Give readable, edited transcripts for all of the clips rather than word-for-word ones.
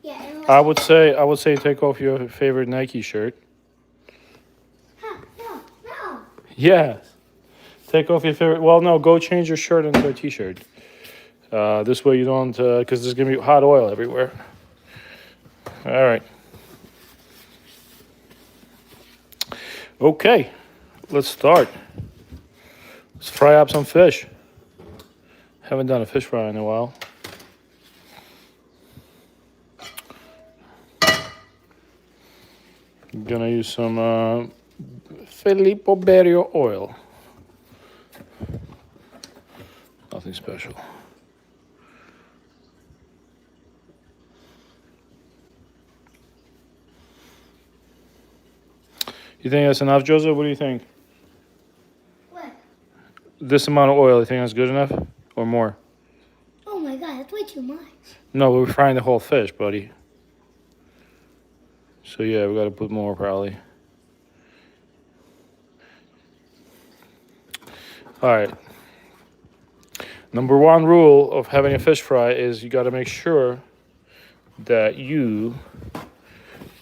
Yeah. And I would say take off your favorite Nike shirt. No, no. Yeah. Take off your favorite. Well, no, go change your shirt into a t-shirt. This way you don't, because there's gonna be hot oil everywhere. All right. Okay, let's start. Let's fry up some fish. Haven't done a fish fry in a while. I'm gonna use some Filippo Berio oil. Nothing special. You think that's enough, Joseph? What do you think? What? This amount of oil, you think that's good enough? Or more? Oh my God, that's way too much. No, we're frying the whole fish, buddy. So yeah, we gotta put more probably. All right. Number one rule of having a fish fry is you gotta make sure that you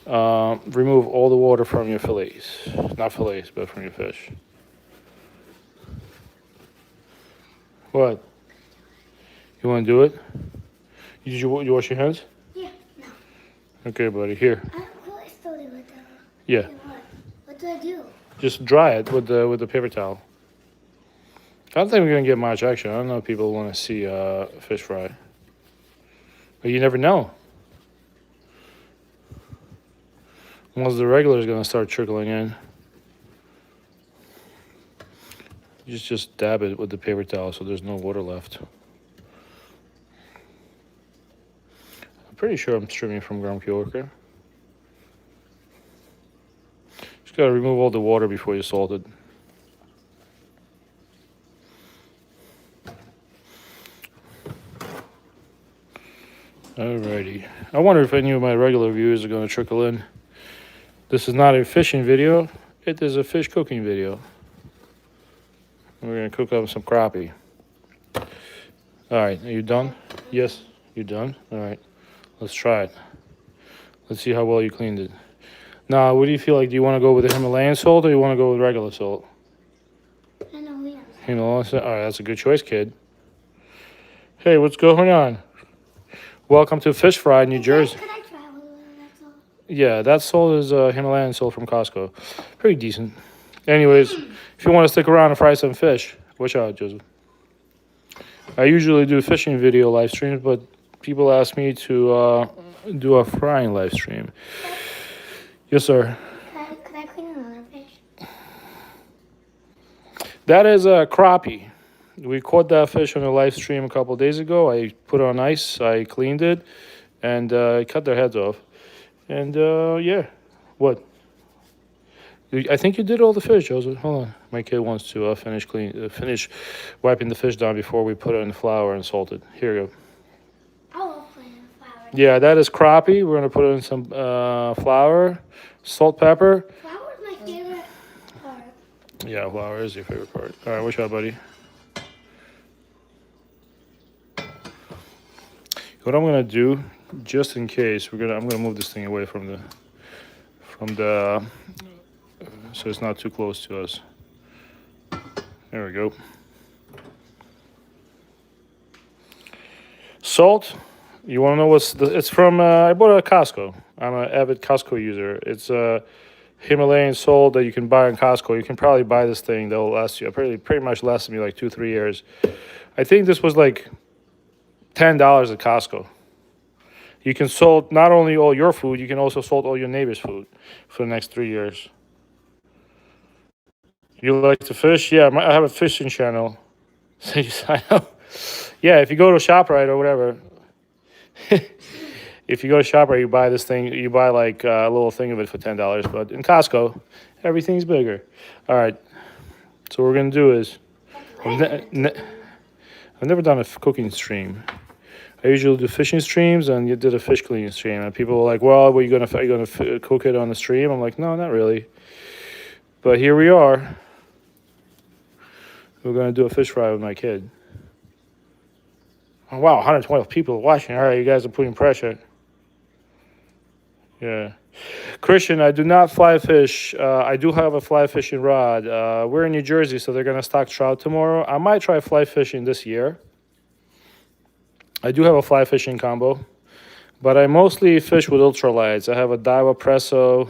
remove all the water from your fillets. Not fillets, but from your fish. What? You want to do it? You wash your hands? Yeah. No. Okay, buddy. Here. I started with that. Yeah. What do I do? Just dry it with the paper towel. I don't think we're gonna get much action. I don't know if people want to see fish fry, but you never know. Once the regular is gonna start trickling in, you just dab it with the paper towel so there's no water left. I'm pretty sure I'm streaming from GrumpyOrca. Just gotta remove all the water before you salt it. Alrighty. I wonder if any of my regular viewers are gonna trickle in. This is not a fishing video, it is a fish cooking video. We're gonna cook up some crappie. Alright, are you done? Yes, you're done? Alright, let's try it. Let's see how well you cleaned it. Now, what do you feel like? Do you wanna go with the Himalayan salt or you wanna go with regular salt? I know we have. Himalayan salt? Alright, that's a good choice, kid. Hey, what's going on? Welcome to Fish Fry, New Jersey. Could I try with that salt? Yeah, that salt is Himalayan salt from Costco. Pretty decent. Anyways, if you want to stick around and fry some fish, watch out, Joseph. I usually do fishing video live streams, but people ask me to do a frying live stream. Yes, sir. Could I clean another fish? That is a crappie. We caught that fish on a live stream a couple of days ago. I put it on ice, I cleaned it, and I cut their heads off. And yeah, what? I think you did all the fish, Joseph. Hold on, my kid wants to finish wiping the fish down before we put it in the flour and salt it. Here you go. I love putting in flour. Yeah, that is crappie. We're gonna put it in some flour, salt, pepper. Flour is my favorite part. Yeah, flour is your favorite part. All right, watch out, buddy. What I'm gonna do, just in case, I'm gonna move this thing away from the, so it's not too close to us. There we go. Salt. You want to know it's from? I bought it at Costco. I'm an avid Costco user. It's a Himalayan salt that you can buy in Costco. You can probably buy this thing. That'll last you. Pretty much lasted me like 2-3 years. I think this was like $10 at Costco. You can salt not only all your food, you can also salt all your neighbor's food for the next 3 years. You like to fish? Yeah, I have a fishing channel. So you sign up. Yeah, if you go to ShopRite or whatever, if you go to ShopRite, you buy this thing. You buy like a little thing of it for $10. But in Costco, everything's bigger. All right. So what we're gonna do is, I've never done a cooking stream. I usually do fishing streams, and you did a fish cleaning stream, and people were like, "Well, are you gonna cook it on the stream?" I'm like, "No, not really." But here we are. We're gonna do a fish fry with my kid. Oh, wow, 112 people watching. All right, you guys are putting pressure. Yeah. Christian, I do not fly fish. I do have a fly fishing rod. We're in New Jersey, so they're gonna stock trout tomorrow. I might try fly fishing this year. I do have a fly fishing combo, but I mostly fish with ultralights. I have a Daiwa Presso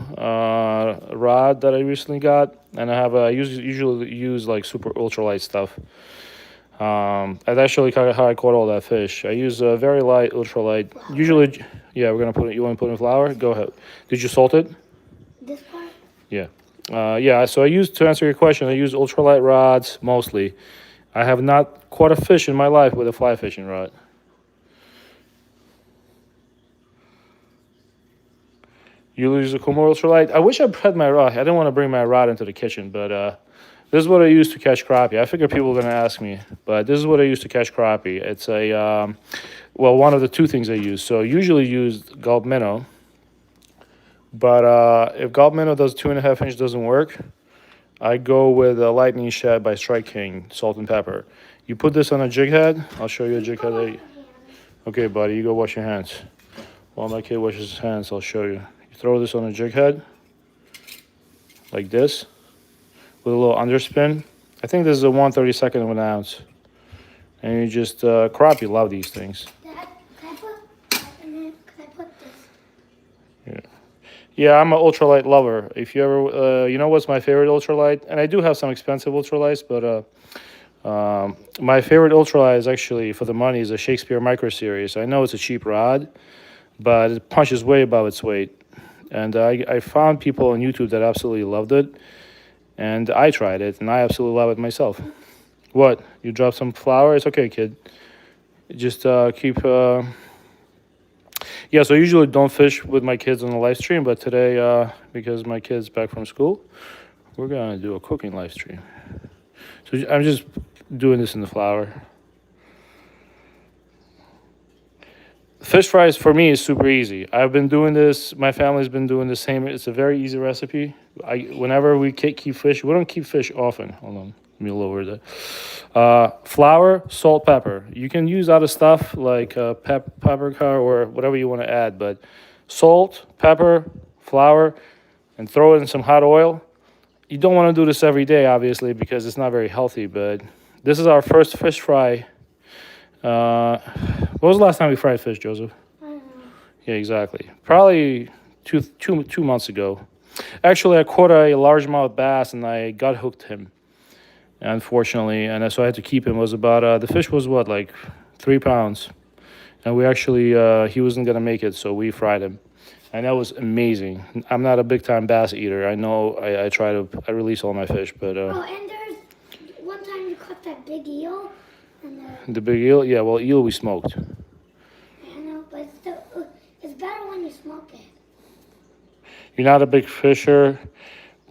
rod that I recently got, and I usually use like super ultralight stuff. That's actually kind of how I caught all that fish. I use a very light ultralight. Usually, yeah, we're gonna put it. You want to put in flour? Go ahead. Did you salt it? This part? Yeah. Yeah, so to answer your question, I use ultralight rods mostly. I have not caught a fish in my life with a fly fishing rod. You use a Kumar ultralight? I wish I had my rod. I didn't want to bring my rod into the kitchen, but this is what I use to catch crappie. I figured people were going to ask me, but this is what I use to catch crappie. It's one of the two things I use. So I usually use gulp minnow, but if gulp minnow does 2.5 inch doesn't work, I go with a lightning shad by Strike King, salt and pepper. You put this on a jig head. I'll show you a jig head. Okay, buddy, you go wash your hands. While my kid washes his hands, I'll show you. You throw this on a jig head, like this, with a little underspin. I think this is a 1/32 of an ounce. And you just, crappie love these things. Dad, can I put that in it? Can I put this? Yeah, I'm an ultralight lover. If you ever, you know what's my favorite ultralight? And I do have some expensive ultralights, but my favorite ultralight is actually, for the money, is a Shakespeare Micro Series. I know it's a cheap rod, but it punches way above its weight. And I found people on YouTube that absolutely loved it. And I tried it, and I absolutely love it myself. What? You dropped some flour? It's okay, kid. Just keep... Yeah, so I usually don't fish with my kids on the live stream, but today, because my kid's back from school, we're going to do a cooking live stream. So I'm just doing this in the flour. Fish fries for me is super easy. I've been doing this. My family's been doing the same. It's a very easy recipe. Whenever we keep fish, we don't keep fish often. Hold on, let me lower that. Flour, salt, pepper. You can use other stuff like paprika or whatever you want to add, but salt, pepper, flour, and throw it in some hot oil. You don't want to do this every day, obviously, because it's not very healthy, but this is our first fish fry. What was the last time we fried fish, Joseph? I don't know. Yeah, exactly. Probably two months ago. Actually, I caught a largemouth bass and I gut hooked him, unfortunately, and so I had to keep him. It was about the fish was what, like 3 pounds, and we actually he wasn't gonna make it, so we fried him, and that was amazing. I'm not a big time bass eater. I know I release all my fish, but Oh, and there's one time you caught that big eel, and the big eel, yeah, well, eel we smoked. I know, but it's better when you smoke it. You're not a big fisher,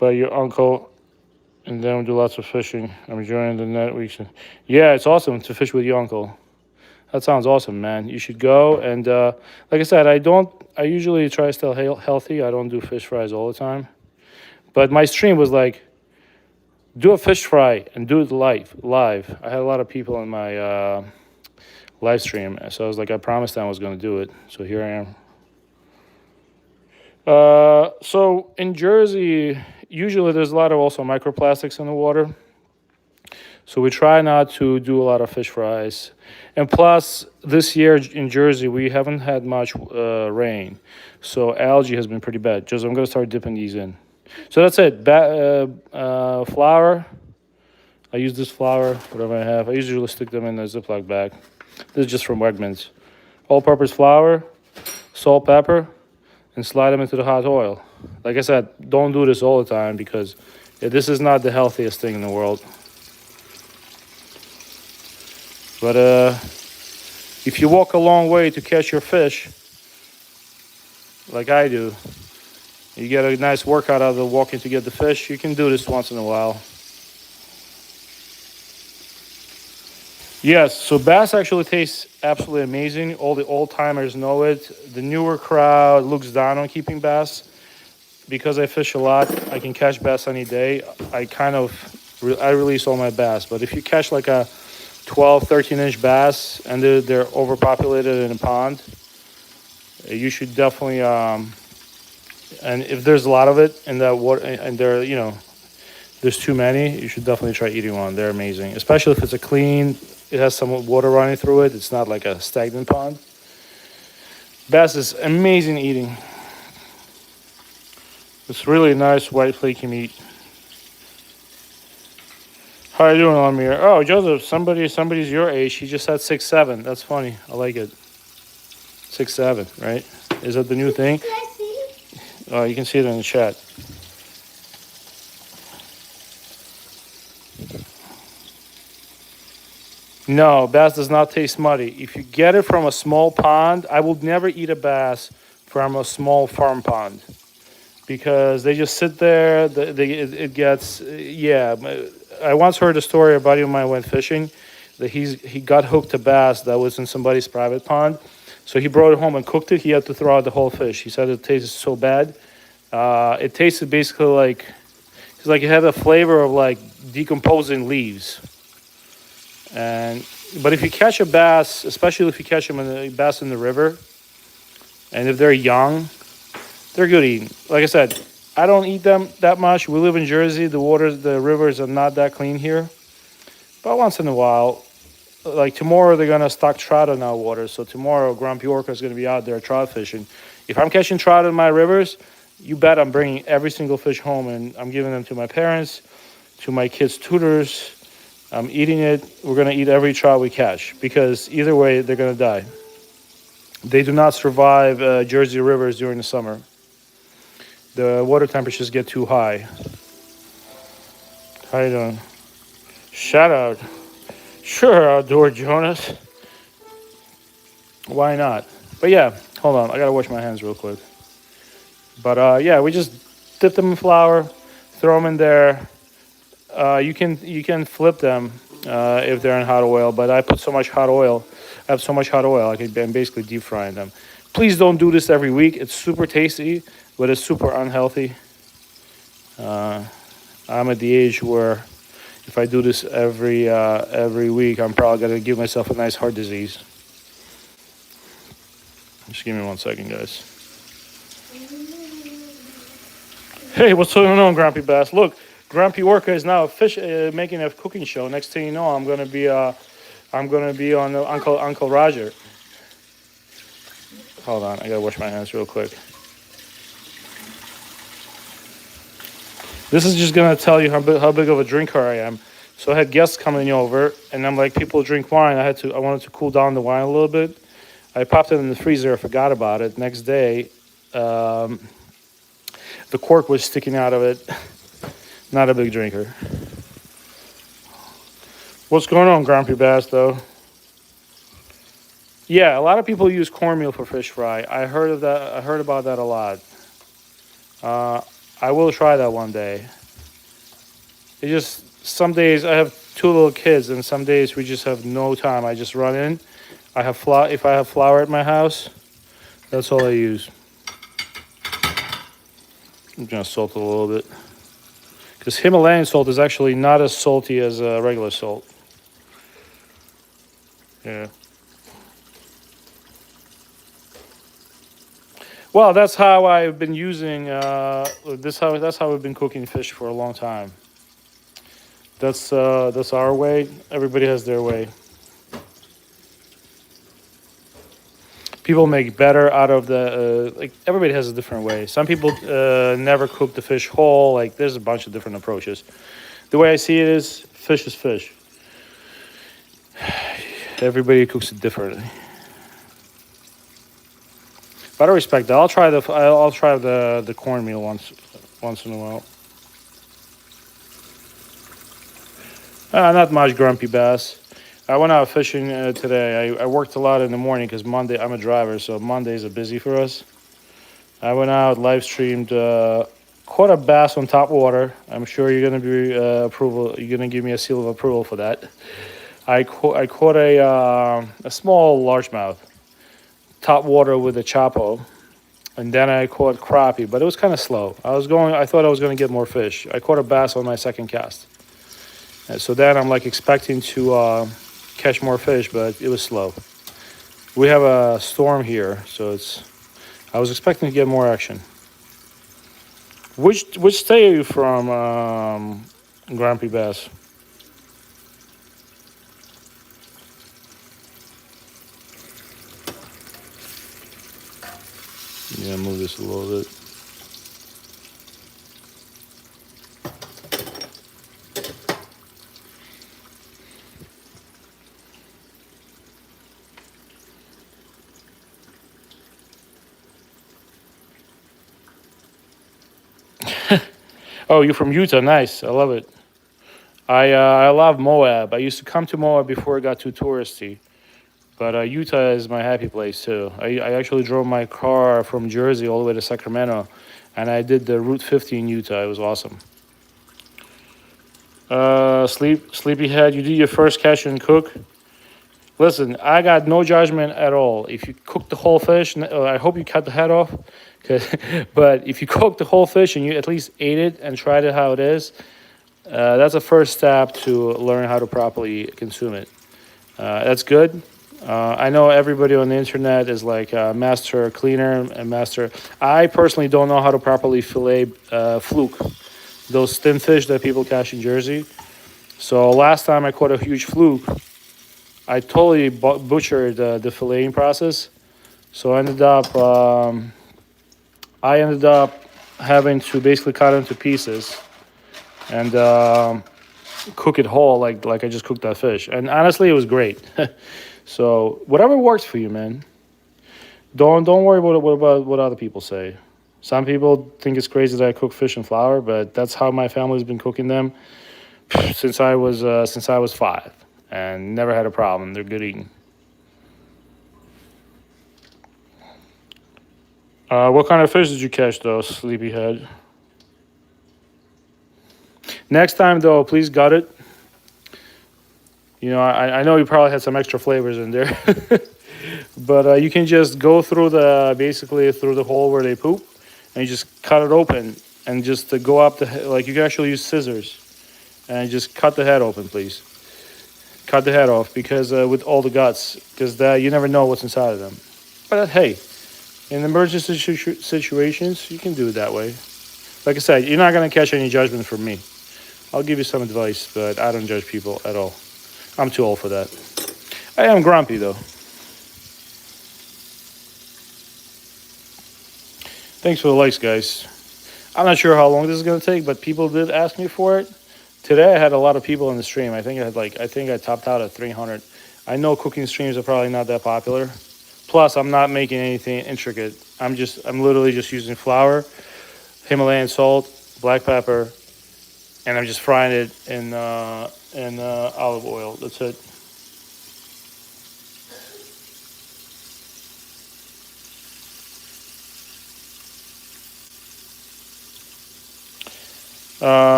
but your uncle and then we do lots of fishing. I'm enjoying the net weeks. Yeah, it's awesome to fish with your uncle. That sounds awesome, man. You should go. And like I said, I usually try to stay healthy. I don't do fish fries all the time. But my stream was like, do a fish fry and do it live. I had a lot of people in my live stream. So I was like, I promised them I was going to do it. So here I am. So in Jersey, usually there's a lot of also microplastics in the water. So we try not to do a lot of fish fries. And plus, this year in Jersey, we haven't had much rain. So algae has been pretty bad. Just I'm going to start dipping these in. So that's it. Flour. I use this flour, whatever I have. I usually stick them in a Ziploc bag. This is just from Wegmans. All-purpose flour, salt, pepper, and slide them into the hot oil. Like I said, don't do this all the time because this is not the healthiest thing in the world. But if you walk a long way to catch your fish, like I do, you get a nice workout out of the walking to get the fish, you can do this once in a while. Yes, so bass actually tastes absolutely amazing. All the old-timers know it. The newer crowd looks down on keeping bass. Because I fish a lot, I can catch bass any day. I release all my bass. But if you catch like a 12, 13-inch bass and they're overpopulated in a pond, you should definitely And if there's a lot of it in that water, and there's too many, you should definitely try eating one. They're amazing, especially if it's a clean. It has some water running through it. It's not like a stagnant pond. Bass is amazing eating. It's really nice white flaky meat. How you doing, Amir? Oh, Joseph, somebody's your age. He just said 6'7". That's funny. I like it. 6'7", right? Is that the new thing? Can I see? Oh, you can see it in the chat. No, bass does not taste muddy. If you get it from a small pond, I would never eat a bass from a small farm pond because they just sit there. It gets, yeah. I once heard a story. A buddy of mine went fishing that he got hooked a bass that was in somebody's private pond. So he brought it home and cooked it. He had to throw out the whole fish. He said it tasted so bad. It tasted basically like it's like it had a flavor of like decomposing leaves. But if you catch a bass, especially if you catch them in the bass in the river, and if they're young, they're good eating. Like I said, I don't eat them that much. We live in Jersey. The rivers are not that clean here. But once in a while, like tomorrow, they're gonna stock trout in our waters. So tomorrow, GrumpyOrca is gonna be out there trout fishing. If I'm catching trout in my rivers, you bet I'm bringing every single fish home and I'm giving them to my parents, to my kids' tutors. I'm eating it. We're going to eat every trout we catch because either way, they're going to die. They do not survive Jersey rivers during the summer. The water temperatures get too high. How you doing? Shout out. Sure, outdoor Jonas. Why not? But yeah, hold on. I got to wash my hands real quick. But yeah, we just dip them in flour, throw them in there. You can flip them if they're in hot oil, but I put so much hot oil. I have so much hot oil, I'm basically deep frying them. Please don't do this every week. It's super tasty, but it's super unhealthy. I'm at the age where if I do this every week, I'm probably gonna give myself a nice heart disease. Just give me 1 second, guys. Hey, what's going on, Grumpy Bass? Look. GrumpyOrca is now making a cooking show. Next thing you know, I'm gonna be on Uncle Roger. Hold on, I gotta wash my hands real quick. This is just gonna tell you how big of a drinker I am. So I had guests coming over, and I'm like, people drink wine. I wanted to cool down the wine a little bit. I popped it in the freezer. I forgot about it. Next day, the cork was sticking out of it. Not a big drinker. What's going on, Grumpy Bass, though? Yeah, a lot of people use cornmeal for fish fry. I heard of that. I heard about that a lot. I will try that one day. It just some days I have 2 little kids, and some days we just have no time. I just run in. I have if I have flour at my house, that's all I use. I'm gonna salt it a little bit. Because Himalayan salt is actually not as salty as regular salt. Yeah. Well, that's how I've been using. That's how we've been cooking fish for a long time. That's our way. Everybody has their way. People make better out of the like. Everybody has a different way. Some people never cook the fish whole. Like there's a bunch of different approaches. The way I see it is fish is fish. Everybody cooks it differently. But I respect that. I'll try the cornmeal once in a while. Not much, Grumpy Bass. I went out fishing today. I worked a lot in the morning because Monday, I'm a driver, so Mondays are busy for us. I went out, live streamed, caught a bass on top water. I'm sure you're going to be you're going to give me a seal of approval for that. I caught a small largemouth, top water with a chapo, and then I caught crappie, but it was kind of slow. I thought I was going to get more fish. I caught a bass on my second cast. And so then I'm like expecting to catch more fish, but it was slow. We have a storm here, so I was expecting to get more action. Which state are you from, Grumpy Bass? Yeah, move this a little bit. Oh, you're from Utah. Nice. I love it. I love Moab. I used to come to Moab before it got too touristy. But Utah is my happy place too. I actually drove my car from Jersey all the way to Sacramento, and I did the Route 50 in Utah. It was awesome. Sleepyhead, you do your first catch and cook. Listen, I got no judgment at all. If you cook the whole fish, I hope you cut the head off. But if you cook the whole fish and you at least ate it and tried it how it is, that's a first step to learn how to properly consume it. That's good. I know everybody on the internet is like a master cleaner and master. I personally don't know how to properly fillet fluke, those thin fish that people catch in Jersey. So last time I caught a huge fluke, I totally butchered the filleting process. So I ended up having to basically cut it into pieces and cook it whole, like I just cooked that fish. And honestly, it was great. So whatever works for you, man. Don't worry about what other people say. Some people think it's crazy that I cook fish in flour, but that's how my family's been cooking them since I was 5, and never had a problem. They're good eating. What kind of fish did you catch, though, Sleepyhead? Next time, though, please gut it. You know, I know you probably had some extra flavors in there, but you can just go through basically through the hole where they poop, and you just cut it open, and just to go up like you can actually use scissors, and just cut the head open, please. Cut the head off because with all the guts, because you never know what's inside of them. But hey, in emergency situations, you can do it that way. Like I said, you're not gonna catch any judgment from me. I'll give you some advice, but I don't judge people at all. I'm too old for that. I am grumpy, though. Thanks for the likes, guys. I'm not sure how long this is going to take, but people did ask me for it. Today I had a lot of people in the stream. I think I topped out at 300. I know cooking streams are probably not that popular. Plus, I'm not making anything intricate. I'm literally just using flour, Himalayan salt, black pepper, and I'm just frying it in olive oil. That's it.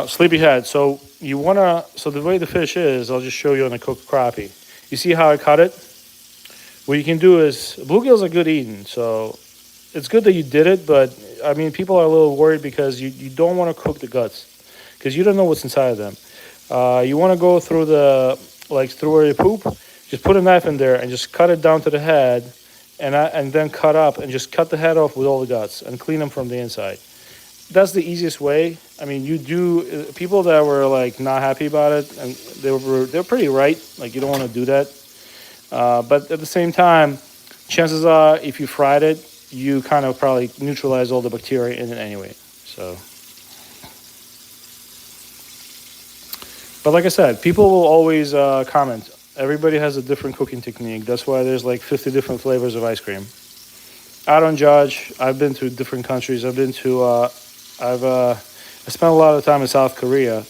Sleepyhead. So the way the fish is, I'll just show you on a cooked crappie. You see how I cut it? What you can do is, bluegills are good eating, so it's good that you did it, but I mean, people are a little worried because you don't want to cook the guts because you don't know what's inside of them. You want to go through through where you poop, just put a knife in there and just cut it down to the head and then cut up and just cut the head off with all the guts and clean them from the inside. That's the easiest way. I mean, people that were like not happy about it, and they're pretty right. Like you don't want to do that. But at the same time, chances are if you fried it, you kind of probably neutralize all the bacteria in it anyway. So, but like I said, people will always comment. Everybody has a different cooking technique. That's why there's like 50 different flavors of ice cream. I don't judge. I've been to different countries. I spent a lot of time in South Korea,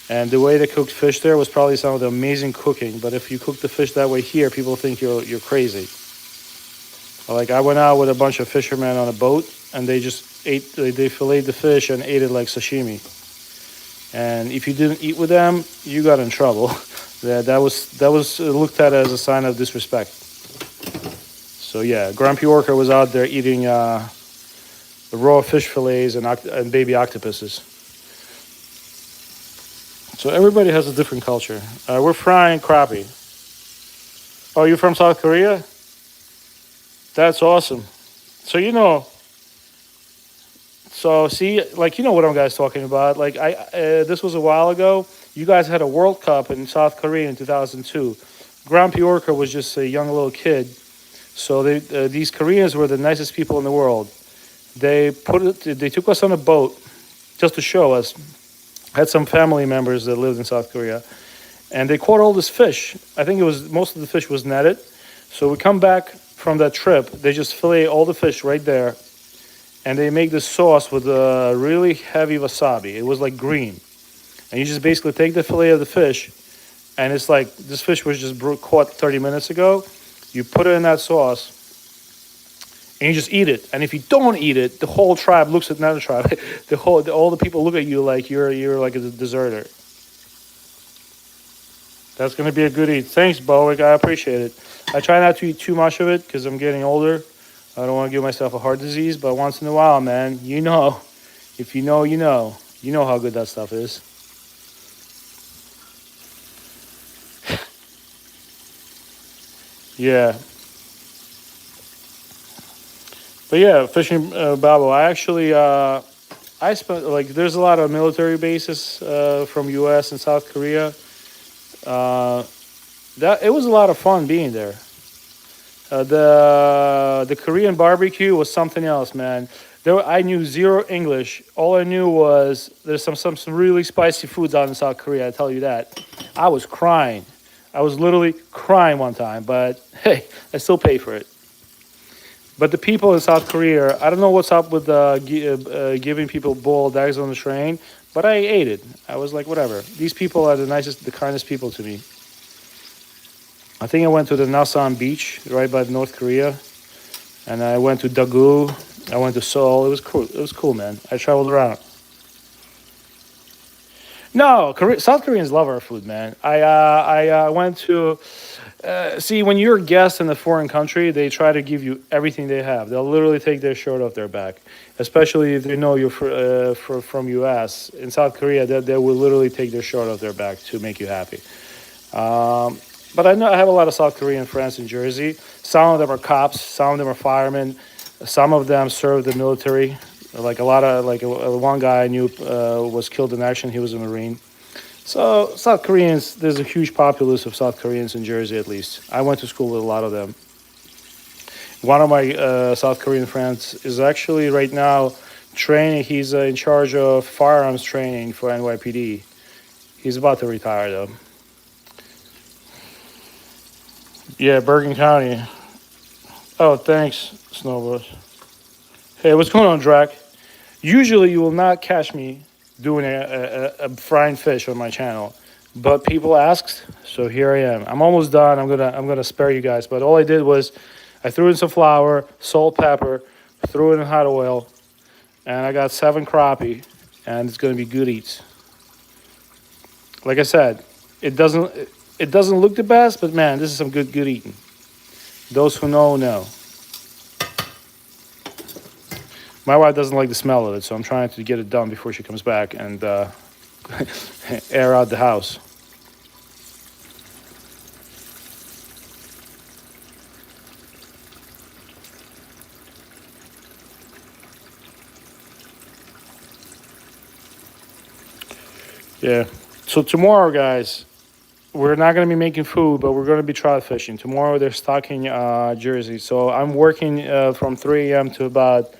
and the way they cooked fish there was probably some of the amazing cooking. But if you cook the fish that way here, people think you're crazy. Like I went out with a bunch of fishermen on a boat, and they just they filleted the fish and ate it like sashimi. And if you didn't eat with them, you got in trouble. that was looked at as a sign of disrespect. So yeah, GrumpyOrca was out there eating the raw fish fillets and baby octopuses. So everybody has a different culture. We're frying crappie. Oh, you're from South Korea? That's awesome. So So see, like you know what I'm guys talking about. Like this was a while ago. You guys had a World Cup in South Korea in 2002. GrumpyOrca was just a young little kid. So these Koreans were the nicest people in the world. They took us on a boat just to show us. Had some family members that lived in South Korea, and they caught all this fish. I think it was most of the fish was netted. So we come back from that trip. They just fillet all the fish right there, and they make this sauce with a really heavy wasabi. It was like green, and you just basically take the fillet of the fish, and it's like this fish was just caught 30 minutes ago. You put it in that sauce, and you just eat it. And if you don't eat it, the whole tribe looks at another tribe. All the people look at you like you're like a deserter. That's gonna be a good eat. Thanks, Bowick. I appreciate it. I try not to eat too much of it because I'm getting older. I don't want to give myself a heart disease, but once in a while, man, you know, if you know, you know how good that stuff is. Yeah. But yeah, fishing Babo. I actually I spent like there's a lot of military bases from U.S. and South Korea. That it was a lot of fun being there. The Korean barbecue was something else, man. I knew zero English. All I knew was there's some really spicy foods out in South Korea. I tell you that. I was crying. I was literally crying one time, but hey, I still pay for it. But the people in South Korea, I don't know what's up with giving people boiled eggs on the train, but I ate it. I was like, whatever. These people are the kindest people to me. I think I went to the Nasan beach right by North Korea, and I went to Daegu. I went to Seoul. It was cool. It was cool, man. I traveled around. No, South Koreans love our food, man. I went to see when you're a guest in a foreign country, they try to give you everything they have. They'll literally take their shirt off their back, especially if they know you're from U.S. In South Korea, they will literally take their shirt off their back to make you happy. But I know I have a lot of South Korean friends in Jersey. Some of them are cops, some of them are firemen, some of them serve the military. Like a lot of one guy I knew was killed in action. He was a Marine. So South Koreans, there's a huge populace of South Koreans in Jersey, at least. I went to school with a lot of them. One of my South Korean friends is actually right now training. He's in charge of firearms training for NYPD. He's about to retire though. Yeah, Bergen County. Oh, thanks, Snowbird. Hey, what's going on, Drac? Usually you will not catch me doing a frying fish on my channel, but people asked, so here I am. I'm almost done. I'm gonna spare you guys, but all I did was I threw in some flour, salt, pepper, threw it in hot oil, and I got 7 crappie, and it's gonna be good eats. Like I said, it doesn't look the best, but man, this is some good eating. Those who know, know. My wife doesn't like the smell of it, so I'm trying to get it done before she comes back and air out the house. Yeah. So tomorrow, guys, we're not going to be making food, but we're going to be trout fishing. Tomorrow they're stocking Jersey. So I'm working from 3 a.m. to about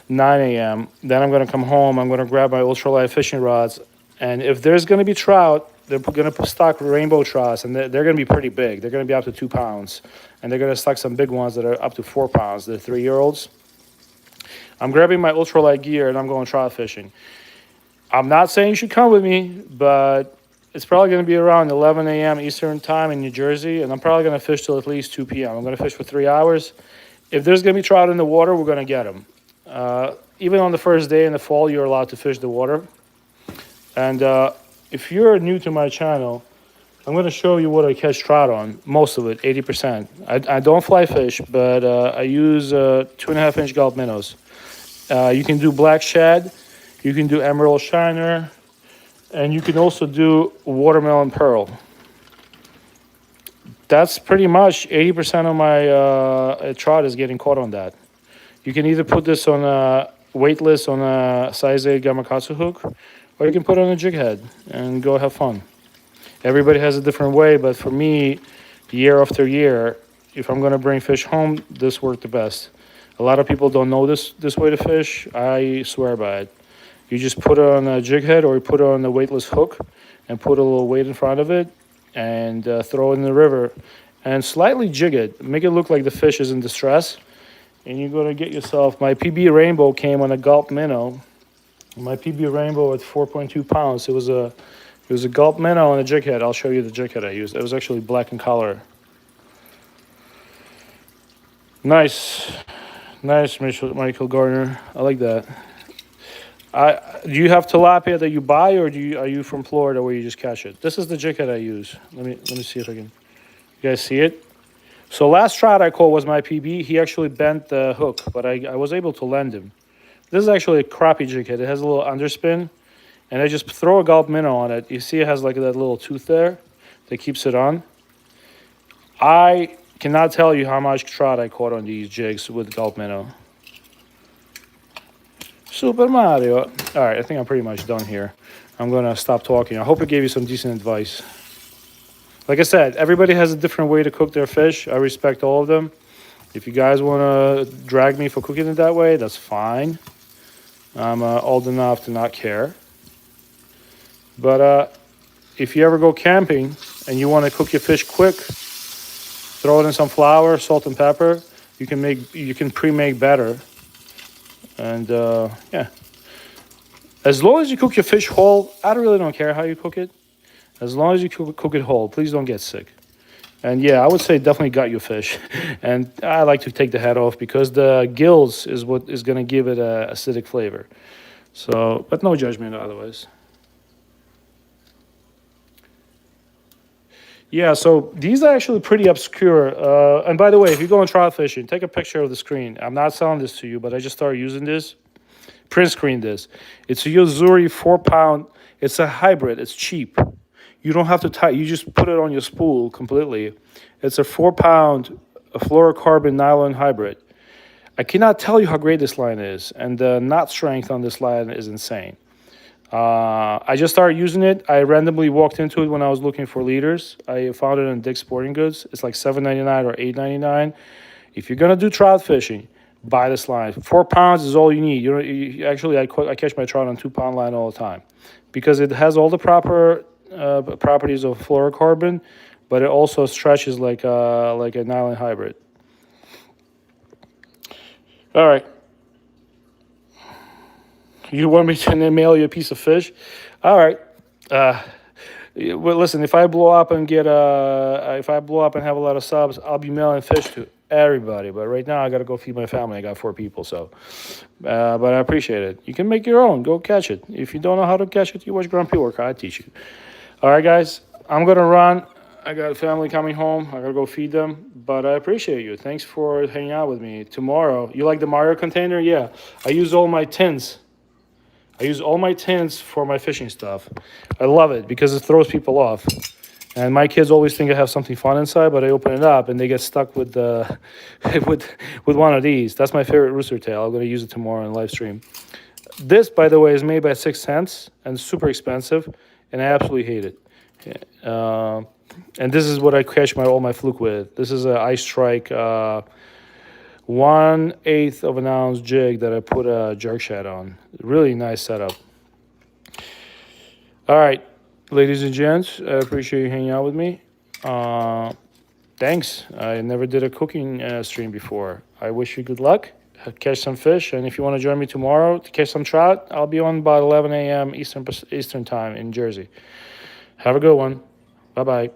9 a.m. Then I'm going to come home. I'm going to grab my ultralight fishing rods. And if there's going to be trout, they're going to stock rainbow trouts, and they're going to be pretty big. They're going to be up to 2 pounds. And they're going to stock some big ones that are up to 4 pounds. They're 3-year-olds. I'm grabbing my ultralight gear, and I'm going trout fishing. I'm not saying you should come with me, but it's probably going to be around 11 a.m. Eastern time in New Jersey, and I'm probably going to fish till at least 2 p.m. I'm going to fish for 3 hours. If there's going to be trout in the water, we're going to get them. Even on the first day in the fall, you're allowed to fish the water. And if you're new to my channel, I'm going to show you what I catch trout on, most of it, 80%. I don't fly fish, but I use 2.5-inch gulp minnows. You can do black shad, you can do emerald shiner, and you can also do watermelon pearl. That's pretty much 80% of my trout is getting caught on that. You can either put this on weightless on a size 8 gamakatsu hook, or you can put it on a jig head and go have fun. Everybody has a different way, but for me, year after year, if I'm gonna bring fish home, this worked the best. A lot of people don't know this way to fish. I swear by it. You just put it on a jig head or you put it on a weightless hook and put a little weight in front of it and throw it in the river and slightly jig it. Make it look like the fish is in distress. And you're gonna get yourself, my PB Rainbow came on a gulp minnow. My PB Rainbow at 4.2 pounds. It was a gulp minnow and a jig head. I'll show you the jig head I used. It was actually black in color. Nice, nice, Michael Gardner. I like that. Do you have tilapia that you buy, or are you from Florida where you just catch it? This is the jig head I use. Let me see if I can. You guys see it? So last trout I caught was my PB. He actually bent the hook, but I was able to lend him. This is actually a crappie jig head. It has a little underspin, and I just throw a gulp minnow on it. You see it has like that little tooth there that keeps it on. I cannot tell you how much trout I caught on these jigs with gulp minnow. Super Mario. All right, I think I'm pretty much done here. I'm going to stop talking. I hope it gave you some decent advice. Like I said, everybody has a different way to cook their fish. I respect all of them. If you guys want to drag me for cooking it that way, that's fine. I'm old enough to not care. But if you ever go camping and you want to cook your fish quick, throw it in some flour, salt and pepper. You can pre-make batter. And yeah, as long as you cook your fish whole, I really don't care how you cook it. As long as you cook it whole, please don't get sick. And yeah, I would say definitely gut your fish. And I like to take the head off because the gills is what is going to give it a acidic flavor. So, but no judgment otherwise. Yeah, so these are actually pretty obscure. And by the way, if you're going trout fishing, take a picture of the screen. I'm not selling this to you, but I just started using this. Print screen this. It's a Yozuri 4-pound. It's a hybrid. It's cheap. You don't have to tie. You just put it on your spool completely. It's a 4-pound fluorocarbon nylon hybrid. I cannot tell you how great this line is. And the knot strength on this line is insane. I just started using it. I randomly walked into it when I was looking for leaders. I found it on Dick's Sporting Goods. It's like $7.99 or $8.99. If you're gonna do trout fishing, buy this line. 4 pounds is all you need. Actually, I catch my trout on 2-pound line all the time because it has all the proper properties of fluorocarbon, but it also stretches like a nylon hybrid. All right. You want me to mail you a piece of fish? All right. Well, listen. If I blow up and have a lot of subs, I'll be mailing fish to everybody. But right now, I got to go feed my family. I got 4 people, so. But I appreciate it. You can make your own. Go catch it. If you don't know how to catch it, you watch GrumpyOrca. I teach you. All right, guys. I'm gonna run. I got a family coming home. I gotta go feed them. But I appreciate you. Thanks for hanging out with me. Tomorrow, you like the Mario container? Yeah. I use all my tins. I use all my tins for my fishing stuff. I love it because it throws people off. And my kids always think I have something fun inside, but I open it up and they get stuck with with one of these. That's my favorite rooster tail. I'm going to use it tomorrow in live stream. This, by the way, is made by 6 cents and super expensive, and I absolutely hate it. And this is what I catch all my fluke with. This is an Ice Strike 1/8 of an ounce jig that I put a jerk shad on. Really nice setup. All right, ladies and gents, I appreciate you hanging out with me. Thanks. I never did a cooking stream before. I wish you good luck. Catch some fish, and if you want to join me tomorrow to catch some trout, I'll be on about 11 a.m. Eastern time in Jersey. Have a good one. Bye-bye.